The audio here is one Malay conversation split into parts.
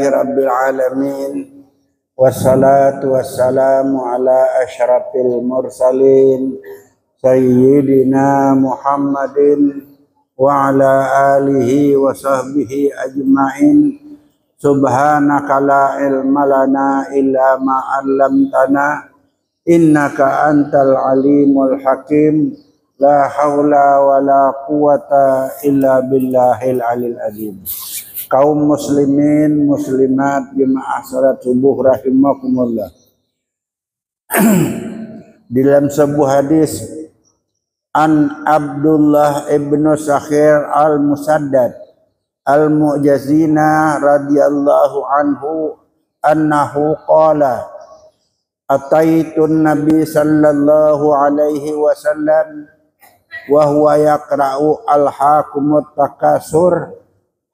Rabbil alamin wassalatu wassalamu ala asyrafil mursalin sayyidina Muhammadin wa ala alihi wa sahbihi ajma'in. Subhanaka la ilma lana illa ma 'allamtana innaka antal alimul hakim. La haula wa la quwata illa billahil alil azim. Kaum muslimin muslimat jemaah salat subuh rahimakumullah. Di dalam sebuah hadis an Abdullah ibnu Sakhir al-Musaddad al-Mu'jazina radhiyallahu anhu annahu qala ataitun nabi sallallahu alaihi wasallam wa huwa yaqra'u al-hakumut takasur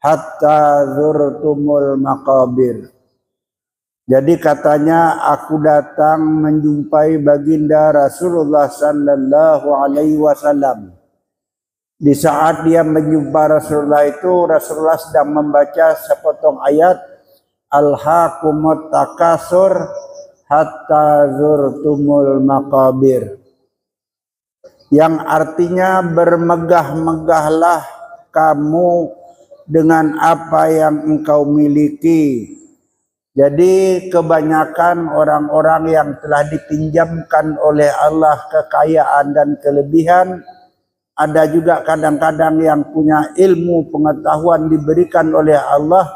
hatta zurtumul maqabir. Jadi katanya aku datang menjumpai baginda Rasulullah sallallahu alaihi wasallam. Di saat dia menjumpa Rasulullah itu, Rasulullah sedang membaca sepotong ayat al-hakumut takasur hatta zurtumul maqabir, yang artinya bermegah-megahlah kamu dengan apa yang engkau miliki. Jadi kebanyakan orang-orang yang telah dipinjamkan oleh Allah kekayaan dan kelebihan, ada juga kadang-kadang yang punya ilmu pengetahuan diberikan oleh Allah,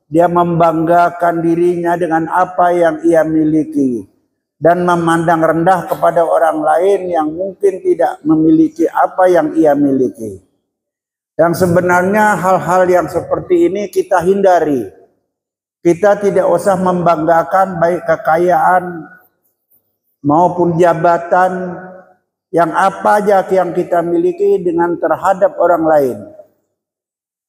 dia membanggakan dirinya dengan apa yang ia miliki dan memandang rendah kepada orang lain yang mungkin tidak memiliki apa yang ia miliki. Yang sebenarnya hal-hal yang seperti ini kita hindari. Kita tidak usah membanggakan baik kekayaan maupun jabatan yang apa aja yang kita miliki dengan terhadap orang lain.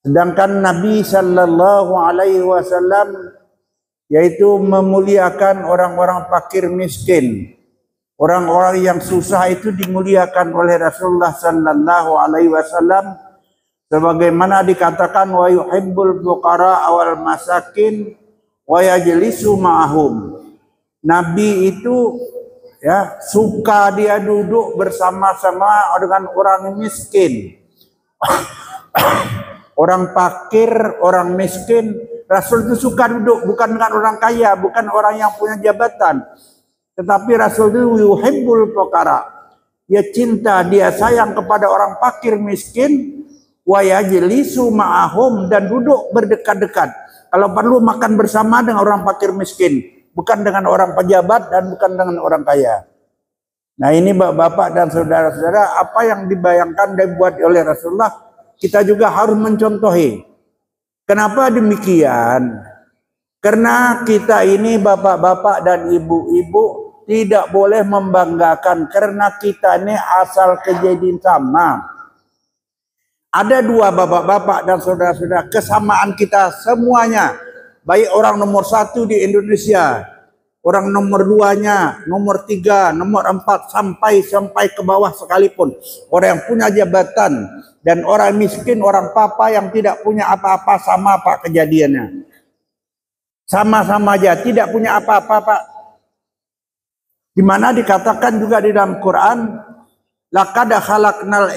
Sedangkan Nabi sallallahu alaihi wasallam yaitu memuliakan orang-orang fakir miskin. Orang-orang yang susah itu dimuliakan oleh Rasulullah sallallahu alaihi wasallam. Sebagaimana dikatakan wa yuhibbul fuqara wal masakin wa yajlisu ma'ahum. Nabi itu ya suka dia duduk bersama-sama dengan orang miskin. Orang fakir, orang miskin, Rasul itu suka duduk bukan dengan orang kaya, bukan orang yang punya jabatan. Tetapi Rasul itu yuhibbul fuqara. Dia cinta, dia sayang kepada orang fakir miskin. Wa yajlisu ma'ahum, dan duduk berdekat-dekat. Kalau perlu makan bersama dengan orang fakir miskin, bukan dengan orang pejabat dan bukan dengan orang kaya. Nah ini bapak-bapak dan saudara-saudara, apa yang dibayangkan dan dibuat oleh Rasulullah, kita juga harus mencontohi. Kenapa demikian? Karena kita ini bapak-bapak dan ibu-ibu tidak boleh membanggakan karena kita ini asal kejadian sama. Ada dua bapak-bapak dan saudara-saudara, kesamaan kita semuanya. Baik orang nomor 1 di Indonesia, orang nomor 2-nya, nomor 3, nomor 4, sampai ke bawah sekalipun. Orang yang punya jabatan dan orang miskin, orang papa yang tidak punya apa-apa, sama pak kejadiannya. Sama-sama aja, tidak punya apa-apa pak. Dimana dikatakan juga di dalam Quran, laqad khalaqnal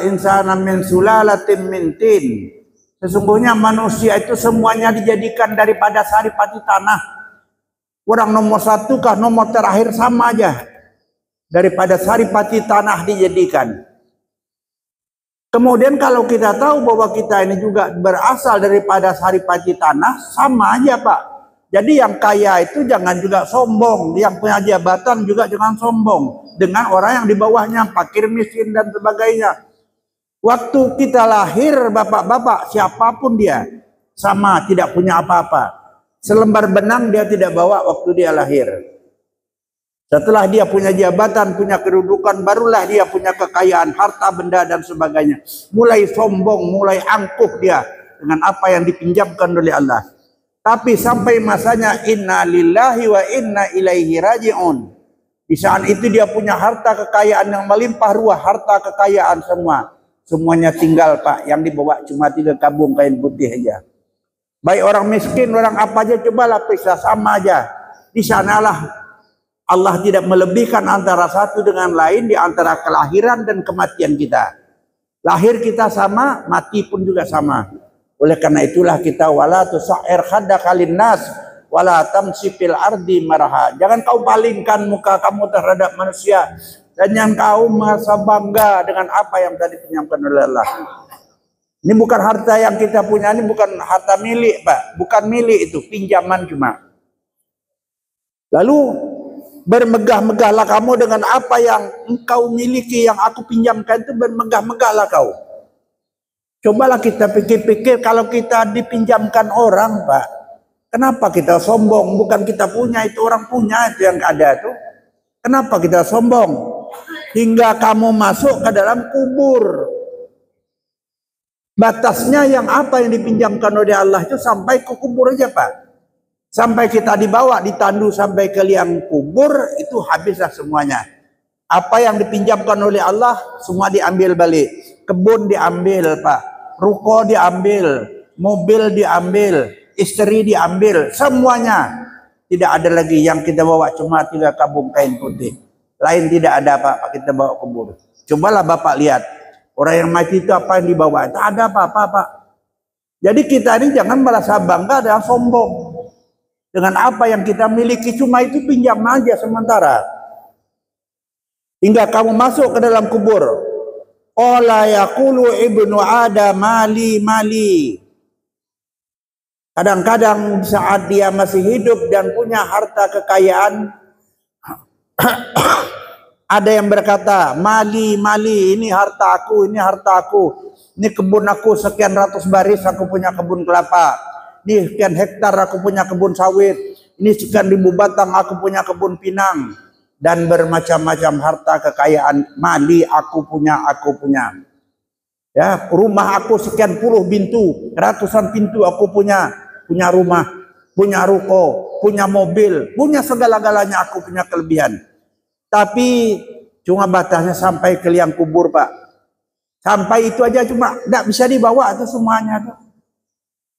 insana min sulalatin min tin. Sesungguhnya manusia itu semuanya dijadikan daripada saripati tanah. Orang nomor 1 kah nomor terakhir sama aja. Daripada saripati tanah dijadikan. Kemudian kalau kita tahu bahwa kita ini juga berasal daripada saripati tanah, sama aja pak. Jadi yang kaya itu jangan juga sombong, yang punya jabatan juga jangan sombong dengan orang yang di bawahnya, fakir, miskin dan sebagainya. Waktu kita lahir bapak-bapak, siapapun dia, sama tidak punya apa-apa. Selembar benang dia tidak bawa waktu dia lahir. Setelah dia punya jabatan, punya kedudukan, barulah dia punya kekayaan, harta benda dan sebagainya. Mulai sombong, mulai angkuh dia dengan apa yang dipinjamkan oleh Allah. Tapi sampai masanya inna lillahi wa inna ilaihi raji'un. Di saat itu dia punya harta kekayaan yang melimpah ruah, harta kekayaan semua. semuanya tinggal Pak. Yang dibawa cuma 3 kabung kain putih aja. Baik orang miskin, orang apa aja, cobalah periksa, sama aja. Di sanalah Allah tidak melebihkan antara satu dengan lain, di antara kelahiran dan kematian kita. Lahir kita sama, mati pun juga sama. Oleh karena itulah kita wala tusair khaddaka linnas wala tamsi fil ardi maraha. Jangan kau palingkan muka kamu terhadap manusia, dan yang kau merasa bangga dengan apa yang tadi pinjamkan oleh Allah. Ini bukan harta yang kita punya, ini bukan harta milik Pak, bukan milik, itu pinjaman cuma. Lalu bermegah-megahlah kamu dengan apa yang engkau miliki, yang aku pinjamkan itu, bermegah-megahlah kau. Cobalah kita pikir-pikir, kalau kita dipinjamkan orang Pak, kenapa kita sombong? Bukan kita punya, itu orang punya, itu yang ada tuh. Kenapa kita sombong? Hingga kamu masuk ke dalam kubur. Batasnya yang apa yang dipinjamkan oleh Allah itu sampai ke kubur aja Pak. Sampai kita dibawa, ditandu sampai ke liang kubur, itu habislah semuanya. Apa yang dipinjamkan oleh Allah semua diambil balik. Kebun diambil Pak, ruko diambil, mobil diambil, istri diambil, semuanya. Tidak ada lagi. Yang kita bawa cuma 3 kabung kain putih. Lain tidak ada Pak, kita bawa kubur. Cobalah Bapak lihat, orang yang mati itu apa yang dibawa? Tak ada apa-apa Pak. Jadi kita ini jangan merasa bangga dan sombong dengan apa yang kita miliki, cuma itu pinjam aja sementara. Hingga kamu masuk ke dalam kubur. Qala yaqulu ibnu Adam mali mali. Kadang-kadang saat dia masih hidup dan punya harta kekayaan, ada yang berkata, mali mali, ini harta aku, ini harta aku. Ini kebun aku sekian ratus baris, aku punya kebun kelapa. Ini sekian hektar aku punya kebun sawit. Ini sekian ribu batang aku punya kebun pinang. Dan bermacam-macam harta kekayaan. Mali aku punya, aku punya. Ya, rumah aku sekian puluh pintu, ratusan pintu aku punya. Punya rumah, punya ruko, punya mobil, punya segala-galanya, aku punya kelebihan. Tapi cuma batasnya sampai ke liang kubur Pak. Sampai itu aja, cuma tidak bisa dibawa itu semuanya tuh.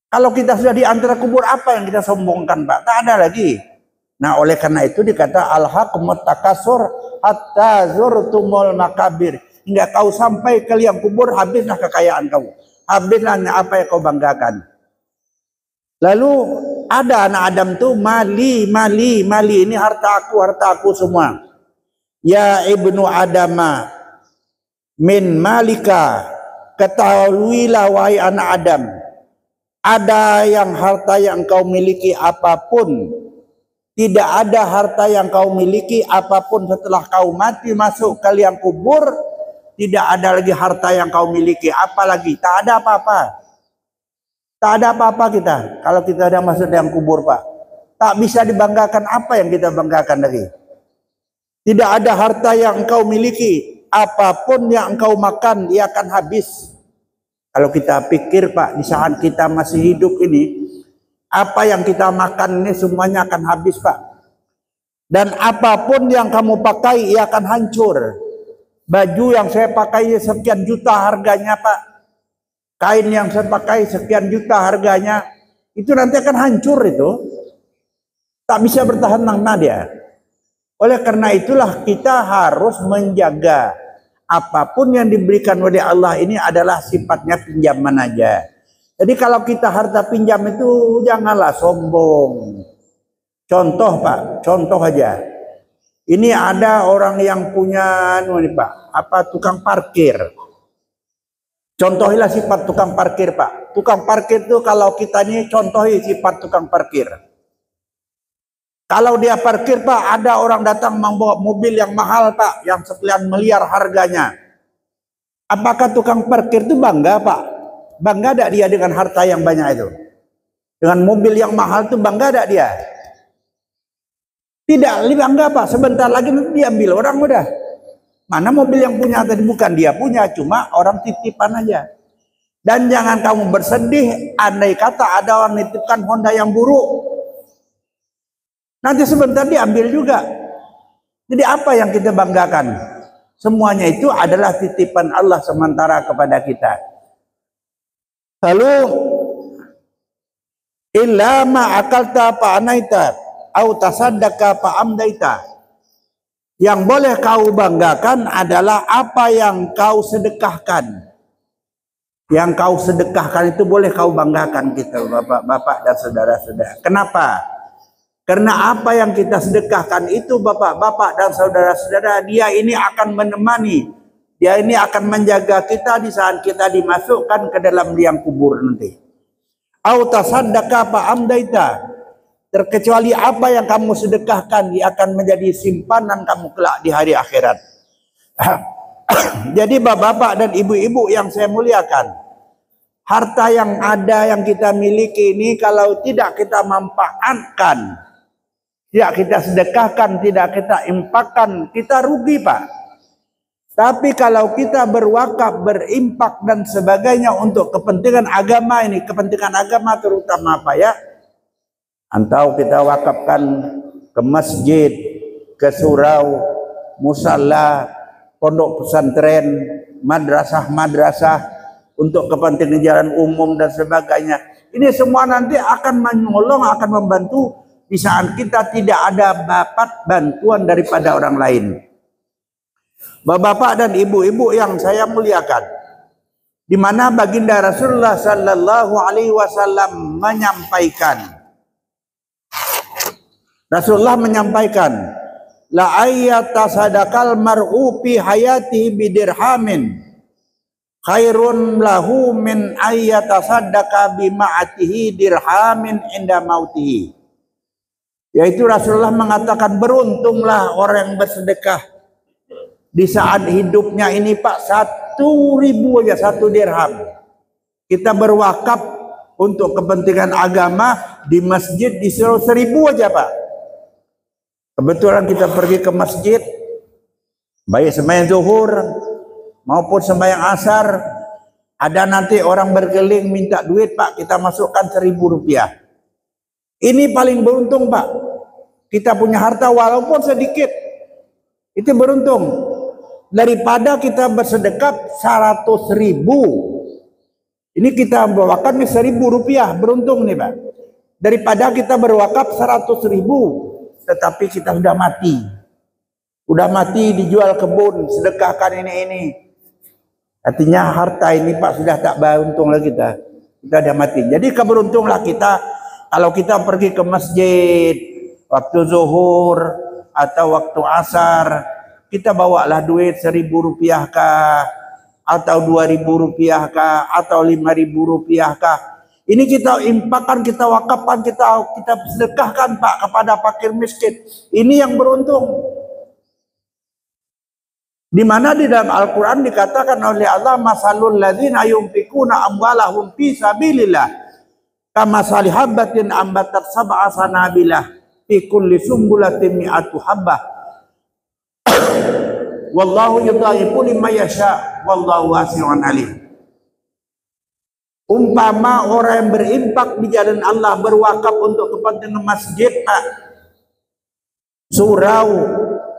Kalau kita sudah di antara kubur, apa yang kita sombongkan Pak? Tak ada lagi. Nah oleh karena itu dikata alhaqumut takasur hatta zurtumul makabir. Hingga kau sampai ke liang kubur, habislah kekayaan kau. Habislah apa yang kau banggakan. Lalu ada anak Adam tuh mali mali mali, ini harta aku semua. Ya ibnu Adama min malika, ketahuilah wahai anak Adam, ada yang harta yang kau miliki apapun, tidak ada harta yang kau miliki apapun setelah kau mati masuk ke liang kubur, tidak ada lagi harta yang kau miliki, apalagi tak ada apa-apa. Tak ada apa-apa kita kalau kita ada masuk liang kubur Pak. Tak bisa dibanggakan, apa yang kita banggakan lagi. Tidak ada harta yang engkau miliki, apapun yang engkau makan ia akan habis. Kalau kita pikir Pak, di saat kita masih hidup ini, apa yang kita makan ini semuanya akan habis Pak. Dan apapun yang kamu pakai ia akan hancur. Baju yang saya pakai sekian juta harganya Pak, kain yang saya pakai sekian juta harganya, itu nanti akan hancur itu. Tak bisa bertahan lama dia. Oleh karena itulah kita harus menjaga apapun yang diberikan oleh Allah ini adalah sifatnya pinjaman aja. Jadi kalau kita harta pinjam itu janganlah sombong. Contoh Pak, contoh aja. Ini ada orang yang punya nih Pak, tukang parkir. Contohilah sifat tukang parkir Pak. Tukang parkir itu kalau kita ini contohi sifat tukang parkir. Kalau dia parkir Pak, ada orang datang membawa mobil yang mahal Pak, yang sekian miliar harganya. Apakah tukang parkir itu bangga Pak? Bangga tidak dia dengan harta yang banyak itu? Dengan mobil yang mahal itu bangga tidak dia? Tidak, bangga Pak. Sebentar lagi diambil orang udah. Mana mobil yang punya tadi? Bukan dia punya, cuma orang titipan aja. Dan jangan kamu bersedih andai kata ada orang nitipkan Honda yang buruk. Nanti sebentar diambil juga. Jadi apa yang kita banggakan? Semuanya itu adalah titipan Allah sementara kepada kita. Lalu illa ma akalta fa anaita au tasaddaka fa amdaita. Yang boleh kau banggakan adalah apa yang kau sedekahkan. Yang kau sedekahkan itu boleh kau banggakan kita, bapak-bapak dan saudara-saudara. Kenapa? Karena apa yang kita sedekahkan itu bapak-bapak dan saudara-saudara, dia ini akan menemani, dia ini akan menjaga kita di saat kita dimasukkan ke dalam liang kubur nanti. Au tasaddaqa fa amdaita, terkecuali apa yang kamu sedekahkan dia akan menjadi simpanan kamu kelak di hari akhirat. Jadi bapak-bapak dan ibu-ibu yang saya muliakan, harta yang ada yang kita miliki ini kalau tidak kita manfaatkan, tidak kita sedekahkan, tidak kita infakkan, kita rugi Pak. Tapi kalau kita berwakaf, berimpak dan sebagainya untuk kepentingan agama ini, kepentingan agama terutama apa ya? Atau kita wakafkan ke masjid, ke surau, musalla, pondok pesantren, madrasah-madrasah untuk kepentingan jalan umum dan sebagainya. Ini semua nanti akan menolong, akan membantu di saat kita tidak ada dapat bantuan daripada orang lain. Bapak-bapak dan ibu-ibu yang saya muliakan, di mana baginda Rasulullah sallallahu alaihi wasallam menyampaikan, Rasulullah menyampaikan, la ayyata sadaqal mar'u fi hayatihi bidirhamin khairun lahu min ayyata sadaqa bima'atihi dirhamin inda mautihi. Yaitu Rasulullah mengatakan, beruntunglah orang yang bersedekah di saat hidupnya ini Pak, 1.000 aja, 1 dirham. Kita berwakaf untuk kepentingan agama di masjid disuruh 1.000 aja Pak. Kebetulan kita pergi ke masjid, baik sembahyang zuhur maupun sembahyang asar, ada nanti orang berkeliling minta duit Pak, kita masukkan 1.000 rupiah. Ini paling beruntung Pak. Kita punya harta walaupun sedikit, itu beruntung. Daripada kita bersedekah 100.000, ini kita berwakaf 1.000 rupiah, beruntung nih Pak. Daripada kita berwakaf 100.000, tetapi kita sudah mati. Udah mati dijual kebun, sedekahkan ini. Artinya harta ini Pak sudah tak beruntung lagi kita. Kita sudah mati. Jadi keberuntunglah kita kalau kita pergi ke masjid waktu zuhur atau waktu asar, kita bawalah duit 1.000 rupiah kah, atau 2.000 rupiah kah, atau 5.000 rupiah kah. Ini kita infakkan, kita wakafkan, kita sedekahkan Pak kepada fakir miskin. Ini yang beruntung. Di mana di dalam Al-Quran dikatakan oleh Allah, masalul ladzina yunfikuna amwalahum fi sabilillah kama salihabbatin ambatat sab'a sanabilah fi kulli sumbulatin mi'atu habbah wallahu yudha'ifu liman yasha wallahu wasi'un alim. Umpama orang yang berimpak di jalan Allah, berwakaf untuk kepentingan masjid Pak, surau,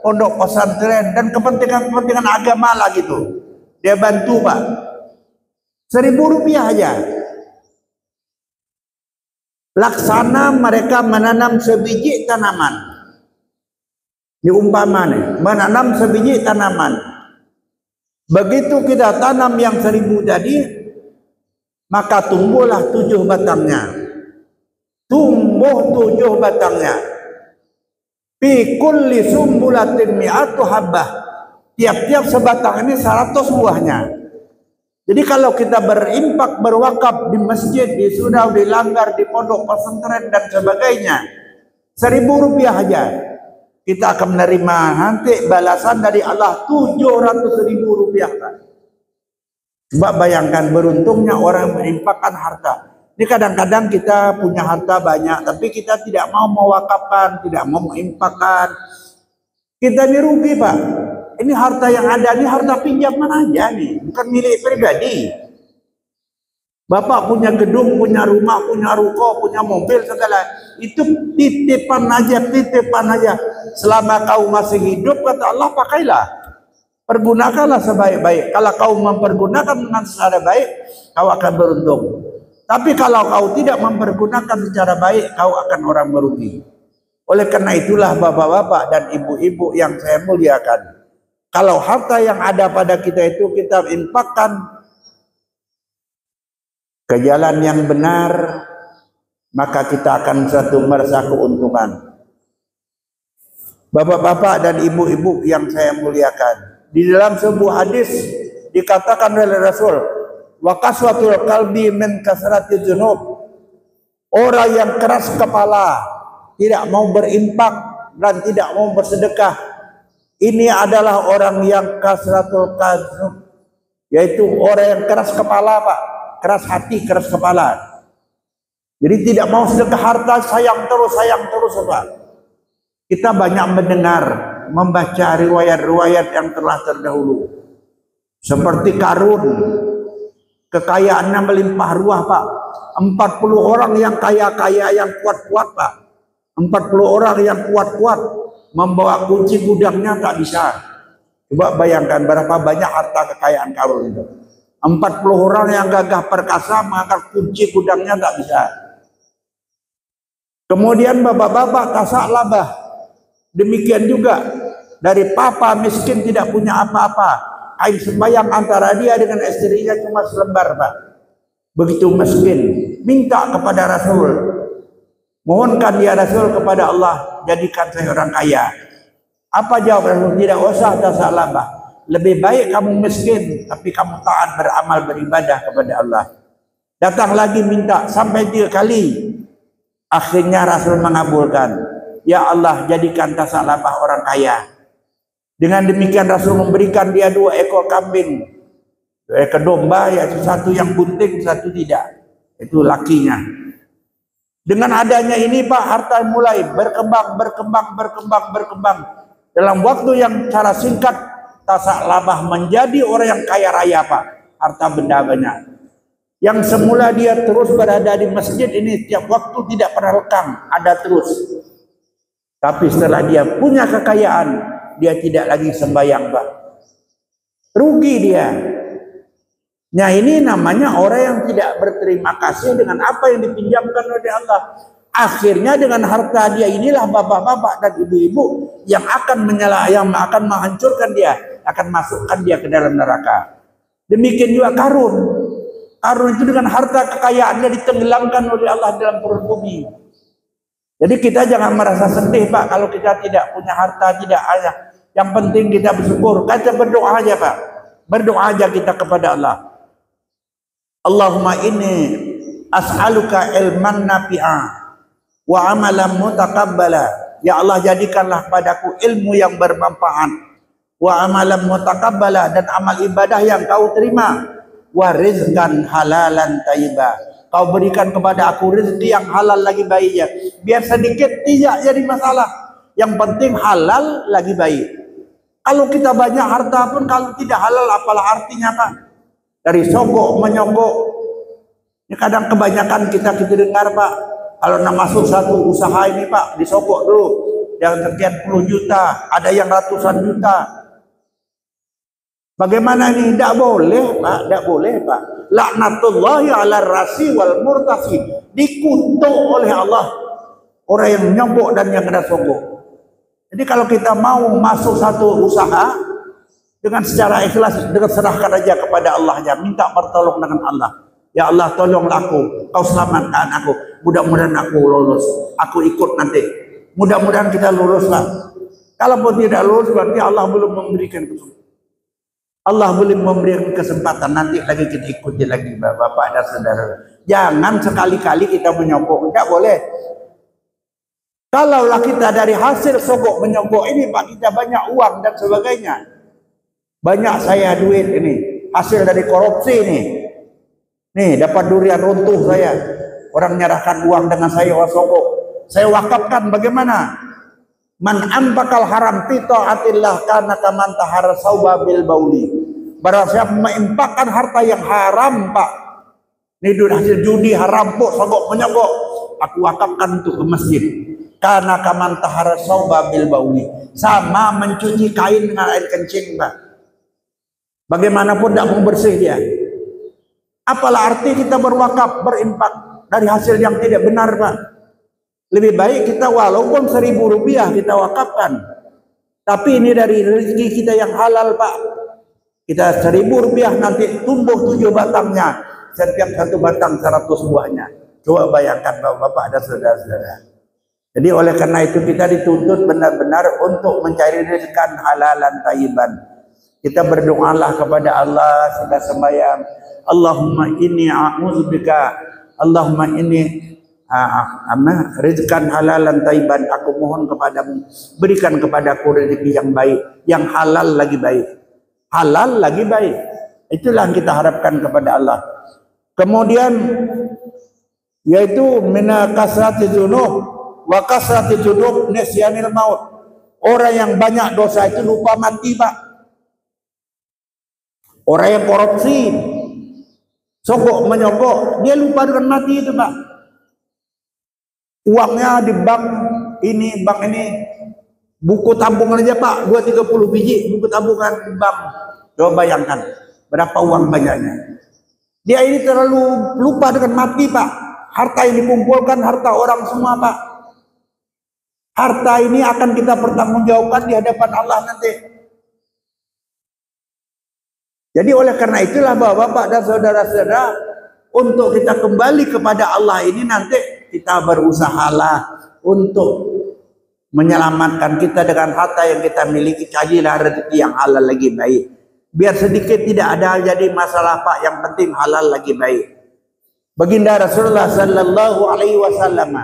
pondok pesantren dan kepentingan agama lah gitu, dia bantu Pak, 1.000 rupiah aja. Laksana mereka menanam sebiji tanaman. Ini umpama nih, menanam sebiji tanaman. Begitu kita tanam yang 1.000 tadi, maka tumbuhlah 7 batangnya. Tumbuh 7 batangnya. Fi kulli sumbulatin mi'atu habbah. Tiap-tiap sebatang ini 100 buahnya. Jadi kalau kita berimpak, berwakaf di masjid, di surau, di langgar, di pondok pesantren dan sebagainya, 1.000 rupiah aja, kita akan menerima nanti balasan dari Allah 700.000 rupiah. Coba bayangkan beruntungnya orang yang berimpakkan harta. Ini kadang-kadang kita punya harta banyak, tapi kita tidak mau mewakafkan, tidak mau mengimpakkan. Kita ini rugi Pak. Ini harta yang ada, ini harta pinjaman aja nih, bukan milik pribadi. Bapak punya gedung, punya rumah, punya ruko, punya mobil, segala. Itu titipan aja, titipan aja. Selama kau masih hidup, kata Allah, pakailah. Pergunakanlah sebaik-baik. Kalau kau mempergunakan dengan secara baik, kau akan beruntung. Tapi kalau kau tidak mempergunakan secara baik, kau akan orang merugi. Oleh karena itulah bapak-bapak dan ibu-ibu yang saya muliakan, kalau harta yang ada pada kita itu kita infakkan ke jalan yang benar, maka kita akan merasa keuntungan. Bapak-bapak dan ibu-ibu yang saya muliakan, di dalam sebuah hadis dikatakan oleh Rasul, wa kaswatul qalbi min kasratil dzunub. Orang yang keras kepala, tidak mau berinfak dan tidak mau bersedekah, ini adalah orang yang kasratul qalbi, yaitu orang yang keras kepala, Pak, keras hati, keras kepala. Jadi tidak mau sedekah harta, sayang terus, Pak. Kita banyak mendengar, membaca riwayat-riwayat yang telah terdahulu. Seperti Qarun, kekayaannya melimpah ruah, Pak. 40 orang yang kaya-kaya, yang kuat-kuat, Pak. 40 orang yang kuat-kuat, membawa kunci gudangnya tak bisa. Coba bayangkan berapa banyak harta kekayaan Qarun itu. 40 orang yang gagah perkasa mengangkat kunci gudangnya tak bisa. Kemudian bapak-bapak tasak labah. Demikian juga dari papa miskin tidak punya apa-apa. Kain sembayang antara dia dengan istrinya cuma selembar, Pak. Begitu miskin, minta kepada Rasul. Mohonkan ya Rasul kepada Allah, jadikan saya orang kaya. Apa jawab Rasul? Tidak usah tasak labah. Lebih baik kamu miskin, tapi kamu taat beramal beribadah kepada Allah. Datang lagi minta sampai 3 kali. Akhirnya Rasul mengabulkan. Ya Allah, jadikan tasak labah orang kaya. Dengan demikian Rasul memberikan dia 2 ekor kambing, 2 ekor domba, yaitu satu yang bunting, satu tidak. Itu lakinya. Dengan adanya ini, Pak, harta mulai berkembang. Dalam waktu yang cara singkat, tasak labah menjadi orang yang kaya raya, Pak. Harta benda banyak. Yang semula dia terus berada di masjid ini tiap waktu tidak pernah lekang, ada terus. Tapi setelah dia punya kekayaan, dia tidak lagi sembahyang, Pak. Rugi dia. Nah, ini namanya orang yang tidak berterima kasih dengan apa yang dipinjamkan oleh Allah. Akhirnya dengan harta dia inilah bapak-bapak dan ibu-ibu yang akan yang akan menghancurkan dia, akan masukkan dia ke dalam neraka. Demikian juga Qarun. Qarun itu dengan harta kekayaannya ditenggelamkan oleh Allah dalam perut bumi. Jadi kita jangan merasa sedih, Pak, kalau kita tidak punya harta, tidak ada. Yang penting kita bersyukur. Kita berdoa aja, Pak. Berdoa aja kita kepada Allah. Allahumma inni as'aluka ilman nafi'a wa amalan mutaqabbala. Ya Allah, jadikanlah padaku ilmu yang bermanfaat, wa amalan mutaqabbala, dan amal ibadah yang kau terima, wa rizqan halalan thayyibah. Kau berikan kepada aku rezeki yang halal lagi baiknya. Biar sedikit tidak jadi masalah. Yang penting halal lagi baik. Kalau kita banyak harta pun kalau tidak halal, apalah artinya, Pak? Dari sogok menyogok. Ini kadang kebanyakan kita dengar, Pak. Kalau nak masuk satu usaha ini, Pak, disogok dulu. Yang sekian puluh juta, ada yang ratusan juta. Bagaimana ini? Tidak boleh, Pak. Tidak boleh, Pak. Laknatullahi ala rasi wal murtasi. Dikutuk oleh Allah orang yang nyogok dan yang kena sogok. Jadi kalau kita mau masuk satu usaha dengan secara ikhlas, dengan serahkan aja kepada Allah, ya, minta pertolongan dengan Allah. Ya Allah, tolonglah aku, kau selamatkan aku. Mudah-mudahan aku lulus. Aku ikut nanti. Mudah-mudahan kita lulus, Pak. Kalaupun tidak lulus, berarti Allah belum memberikan kesempatan. Allah boleh memberikan kesempatan, nanti lagi kita ikuti lagi, Bapak dan Saudara. Jangan sekali-kali kita menyogok, tidak boleh. Kalaulah kita dari hasil sogok menyogok ini, Pak, kita banyak uang dan sebagainya. Banyak saya duit ini, hasil dari korupsi ini. Nih, dapat durian runtuh saya. Orang menyerahkan uang dengan saya sogok. Saya wakafkan, bagaimana? Man ambakal haram fi taatillah kana kaman tahara sauba bil bauli. Barang siapa menginfakkan harta yang haram, Pak. Ini duit hasil judi, haram, Pak, sogok menyogok. Aku wakafkan untuk ke masjid. Kana kaman tahara sauba bil bauli. Sama mencuci kain dengan air kencing, Pak. Bagaimanapun tidak mau bersih dia. Apalah arti kita berwakaf, berinfak dari hasil yang tidak benar, Pak. Lebih baik kita walaupun 1.000 rupiah kita wakafkan. Tapi ini dari rezeki kita yang halal, Pak. Kita 1.000 rupiah nanti tumbuh 7 batangnya. Setiap satu batang 100 buahnya. Coba bayangkan Bapak dan saudara-saudara. Jadi oleh karena itu kita dituntut benar-benar untuk mencari rezeki halalan tayyiban. Kita berdoalah kepada Allah sudah sembahyang. Allahumma inni a'udzubika. Allahumma inni rezeki halalan tayyiban. Aku mohon kepadamu, berikan kepadaku rezeki yang baik, yang halal lagi baik. Halal lagi baik. Itulah yang kita harapkan kepada Allah. Kemudian yaitu mina kasrati dzunub wa kasrati dzunub nisyanil maut. Orang yang banyak dosa itu lupa mati, Pak. Orang yang korupsi, sogok menyogok, dia lupa dengan mati itu, Pak. Uangnya di bank ini, buku tabungan aja, Pak, 2-30 biji buku tabungan bank. Coba bayangkan berapa uang banyaknya. Dia ini terlalu lupa dengan mati, Pak. Harta yang dikumpulkan harta orang semua, Pak. Harta ini akan kita pertanggungjawabkan di hadapan Allah nanti. Jadi oleh karena itulah Bapak dan saudara-saudara, untuk kita kembali kepada Allah ini nanti kita berusahalah untuk menyelamatkan kita dengan harta yang kita miliki. Carilah rezeki yang halal lagi baik. Biar sedikit tidak ada jadi masalah, Pak. Yang penting halal lagi baik. Baginda Rasulullah sallallahu alaihi wasallam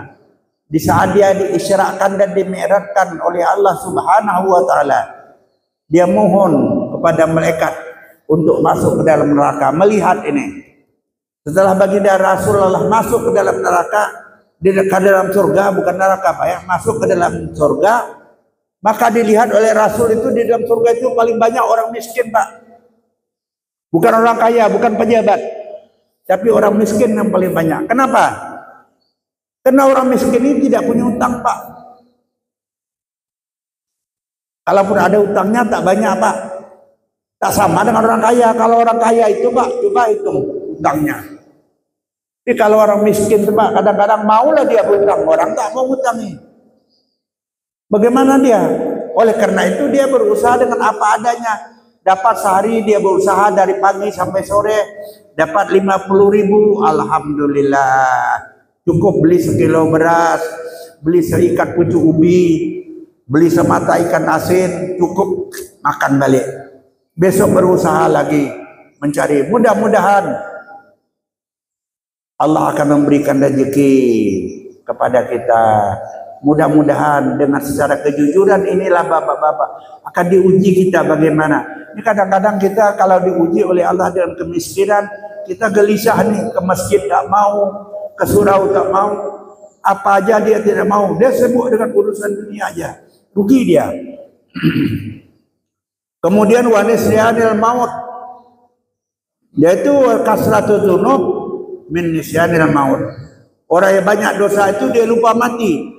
di saat dia diisyrakan dan dimi'rajkan oleh Allah Subhanahu wa taala, dia mohon kepada malaikat untuk masuk ke dalam neraka. Melihat ini, setelah baginda Rasulullah masuk ke dalam neraka, ke dalam surga, bukan neraka, Pak ya, masuk ke dalam surga, maka dilihat oleh Rasul itu di dalam surga itu paling banyak orang miskin, Pak. Bukan orang kaya, bukan pejabat, tapi orang miskin yang paling banyak. Kenapa? Karena orang miskin ini tidak punya utang, Pak. Kalaupun ada utangnya tak banyak, Pak. Tak sama dengan orang kaya. Kalau orang kaya itu, Pak, coba hitung utangnya. Tapi kalau orang miskin itu, Pak, kadang-kadang maulah dia berutang. Orang tak mau utangi. Bagaimana dia? Oleh karena itu dia berusaha dengan apa adanya. Dapat sehari dia berusaha dari pagi sampai sore, dapat 50.000, alhamdulillah. Cukup beli sekilo beras, beli seikat pucuk ubi, beli semata ikan asin, cukup makan balik. Besok berusaha lagi mencari. Mudah-mudahan Allah akan memberikan rezeki kepada kita. Mudah-mudahan dengan secara kejujuran inilah Bapak-bapak akan diuji kita bagaimana. Ini kadang-kadang kita kalau diuji oleh Allah dengan kemiskinan, kita gelisah nih, ke masjid tak mau, ke surau tak mau, apa aja dia tidak mau. Dia sibuk dengan urusan dunia aja. Rugi dia. Kemudian wanisyanil maut, yaitu kasratul dzunub min nisyanil maut. Orang yang banyak dosa itu dia lupa mati.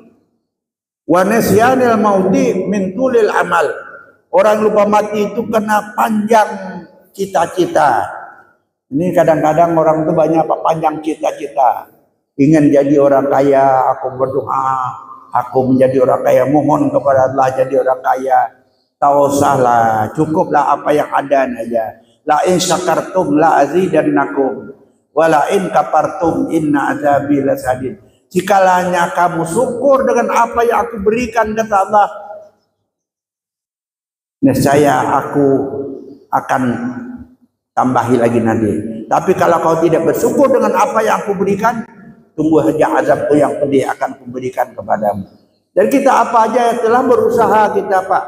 Wanisyanil mauti min tulil amal. Orang lupa mati itu kena panjang cita-cita. Ini kadang-kadang orang itu banyak panjang cita-cita. Ingin jadi orang kaya, aku berdoa, aku menjadi orang kaya, mohon kepada Allah jadi orang kaya. Tak usahlah, cukuplah apa yang ada saja. La in syakartum la azidannakum wa la in kafartum inna azabi lasadid. Jikalanya kamu syukur dengan apa yang aku berikan, kata Allah, nescaya aku akan tambahi lagi nanti. Tapi kalau kau tidak bersyukur dengan apa yang aku berikan, tunggu saja azabku yang pedih akan kuberikan kepadamu. Dan kita apa aja yang telah berusaha kita, Pak,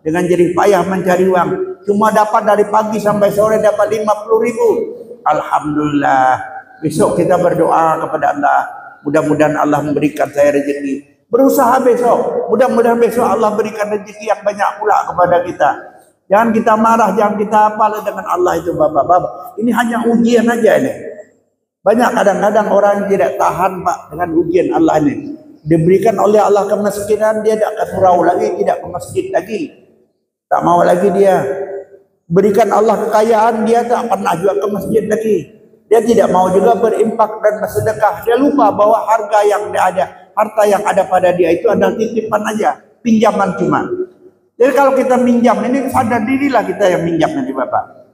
dengan jerih payah mencari uang, cuma dapat dari pagi sampai sore dapat 50.000. Alhamdulillah. Besok kita berdoa kepada Allah, mudah-mudahan Allah memberikan saya rezeki. Berusaha besok, mudah-mudahan besok Allah berikan rezeki yang banyak pula kepada kita. Jangan kita marah, jangan kita apalah dengan Allah itu, Bapak-bapak. Ini hanya ujian aja ini. Banyak kadang-kadang orang tidak tahan, Pak, dengan ujian Allah ini. Diberikan oleh Allah kemiskinan, dia tidak ke surau lagi, tidak ke masjid lagi. Tak mau lagi dia. berikan Allah kekayaan, dia tak pernah juga ke masjid lagi. Dia tidak mau juga berimpak dan bersedekah. Dia lupa bahwa harta yang ada pada dia itu adalah titipan aja, pinjaman cuma. Jadi kalau kita minjam ini, sadar dirilah kita yang minjam nanti Bapak.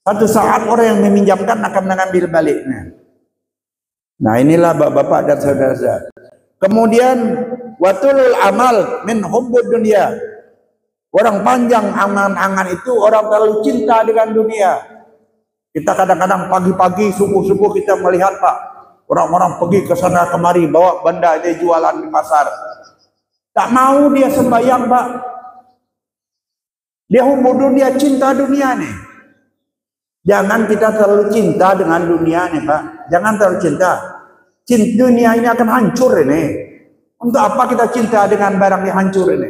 Satu saat orang yang meminjamkan akan mengambil baliknya. Nah inilah bapak-bapak dan saudara-saudara. Kemudian watulul amal min hubbud dunia. Orang panjang angan-angan itu orang terlalu cinta dengan dunia. Kita kadang-kadang pagi-pagi subuh-subuh kita melihat Pak, orang-orang pergi ke sana kemari bawa benda dia jualan di pasar. Tak mau dia sembahyang Pak. Dia hubbud dunia, cinta dunia nih. Jangan kita terlalu cinta dengan dunia nih Pak. Jangan terlalu cinta. Dunia ini akan hancur ini. Untuk apa kita cinta dengan barang yang hancur ini?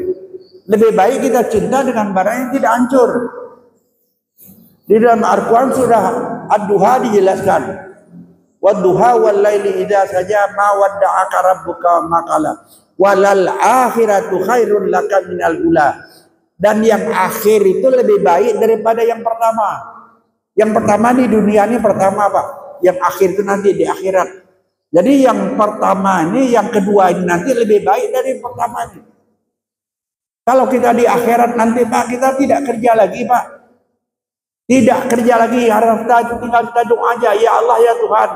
Lebih baik kita cinta dengan barang yang tidak hancur. Di dalam Al-Quran surah Ad-Duha dijelaskan. Wad-duha wal laili idza saja ma wadda'aka rabbuka ma qala. Walal akhiratu khairun laka minal ula. Dan yang akhir itu lebih baik daripada yang pertama. Yang pertama di dunia ini pertama Pak. Yang akhir itu nanti di akhirat. Jadi yang pertama ini, yang kedua ini nanti lebih baik dari yang pertama ini. Kalau kita di akhirat nanti Pak, kita tidak kerja lagi Pak. Tidak kerja lagi, harta itu tinggal kita doa aja. Ya Allah ya Tuhan,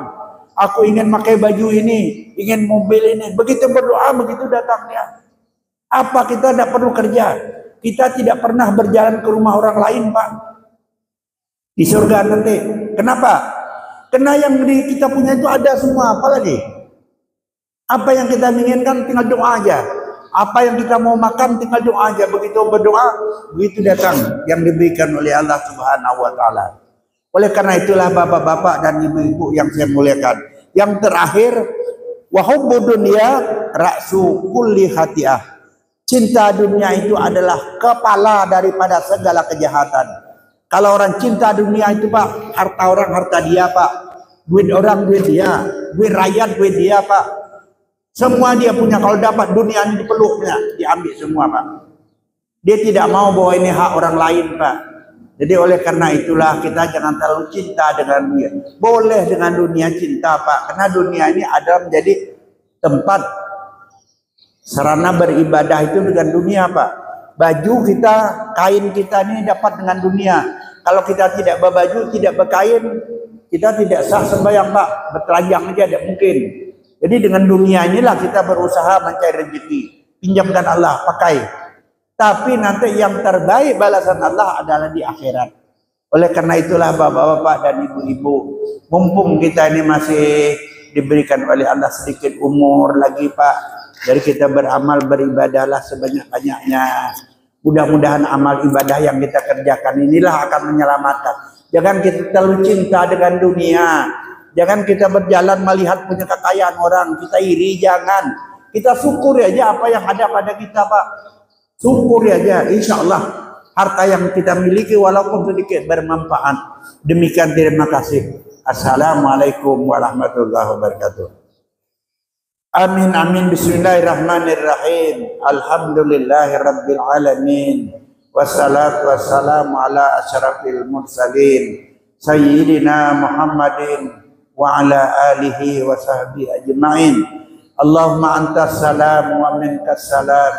aku ingin pakai baju ini, ingin mobil ini. Begitu berdoa, begitu datangnya. Apa kita tidak perlu kerja? Kita tidak pernah berjalan ke rumah orang lain Pak. Di surga nanti. Kenapa? Karena yang kita punya itu ada semua. Apa lagi? Apa yang kita inginkan tinggal doa aja. Apa yang kita mau makan tinggal doa aja. Begitu berdoa, begitu datang yang diberikan oleh Allah Subhanahu wa taala. Oleh karena itulah bapak-bapak dan ibu-ibu yang saya muliakan. Yang terakhir, wa hubbud dunya ra'su kulli khati'ah. Cinta dunia itu adalah kepala daripada segala kejahatan. Kalau orang cinta dunia itu Pak, harta orang harta dia Pak, duit orang duit dia, duit rakyat duit dia Pak. Semua dia punya, kalau dapat dunia ini dipeluknya, diambil semua Pak. Dia tidak mau bahwa ini hak orang lain Pak. Jadi oleh karena itulah kita jangan terlalu cinta dengan dunia. Boleh dengan dunia cinta Pak, karena dunia ini ada menjadi tempat sarana beribadah itu dengan dunia Pak. Baju kita, kain kita ini dapat dengan dunia. Kalau kita tidak berbaju, tidak berkain, kita tidak sah sembahyang Pak. Bertelanjang aja tidak mungkin. Jadi dengan dunia inilah kita berusaha mencari rezeki. Pinjamkan Allah, pakai. Tapi nanti yang terbaik balasan Allah adalah di akhirat. Oleh karena itulah bapak-bapak dan ibu-ibu, mumpung kita ini masih diberikan oleh Allah sedikit umur lagi Pak. Jadi kita beramal beribadahlah sebanyak-banyaknya. Mudah-mudahan amal ibadah yang kita kerjakan inilah akan menyelamatkan. Jangan kita terlalu cinta dengan dunia. Jangan kita berjalan melihat punya kekayaan orang. Kita iri, jangan. Kita syukuri aja apa yang ada pada kita Pak. Syukuri aja. Insya Allah harta yang kita miliki walaupun sedikit bermanfaat. Demikian terima kasih. Assalamualaikum warahmatullahi wabarakatuh. Amin amin bismillahirrahmanirrahim. Alhamdulillahirabbil alamin. Wassalatu wassalamu ala asyrafil mursalin sayyidina Muhammadin wa ala alihi wa sahbihi ajma'in. Allahumma antas salam wa minkas salam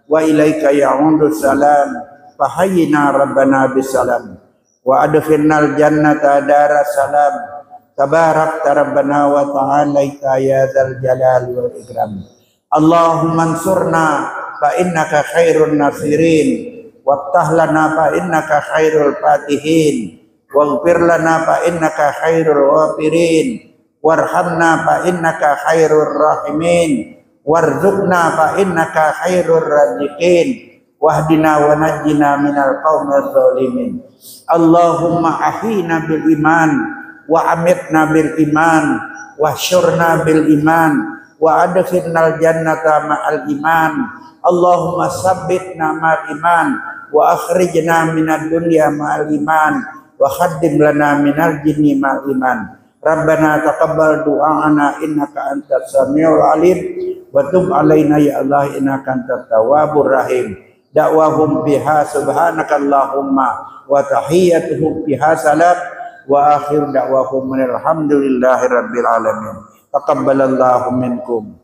wa ilaika ya'udu salam fahayyina rabbana bisalam wa adkhilnal jannata daras salam. Tabarak rabbana wa ta'ala ya dzal jalali wal ikram. Allahumma ansurna fa innaka khairun nasirin waftah lana fa innaka khairul fatihin waghfir lana fa innaka khairul ghafirin warhamna fa innaka khairur rahimin warzuqna fa innaka khairur raziqin wahdina wa najjina minal qaumil zalimin. Allahumma ahina bil iman wa amitna bil iman wa syurna bil iman wa adkhilnal jannata ma'al iman. Allahumma sabbitna ma'al iman wa akhrijna minad dunya ma'al iman wa khaddim lana minal jinni ma'al iman. Rabbana taqabbal du'ana innaka antas samiul alim wa tub alaina ya Allah innaka antat tawwabur rahim. da'wahum biha subhanakallahumma wa tahiyyatuhum biha salam wa akhir da'wahum alhamdulillahi rabbil alamin. Taqabbalallahu minkum.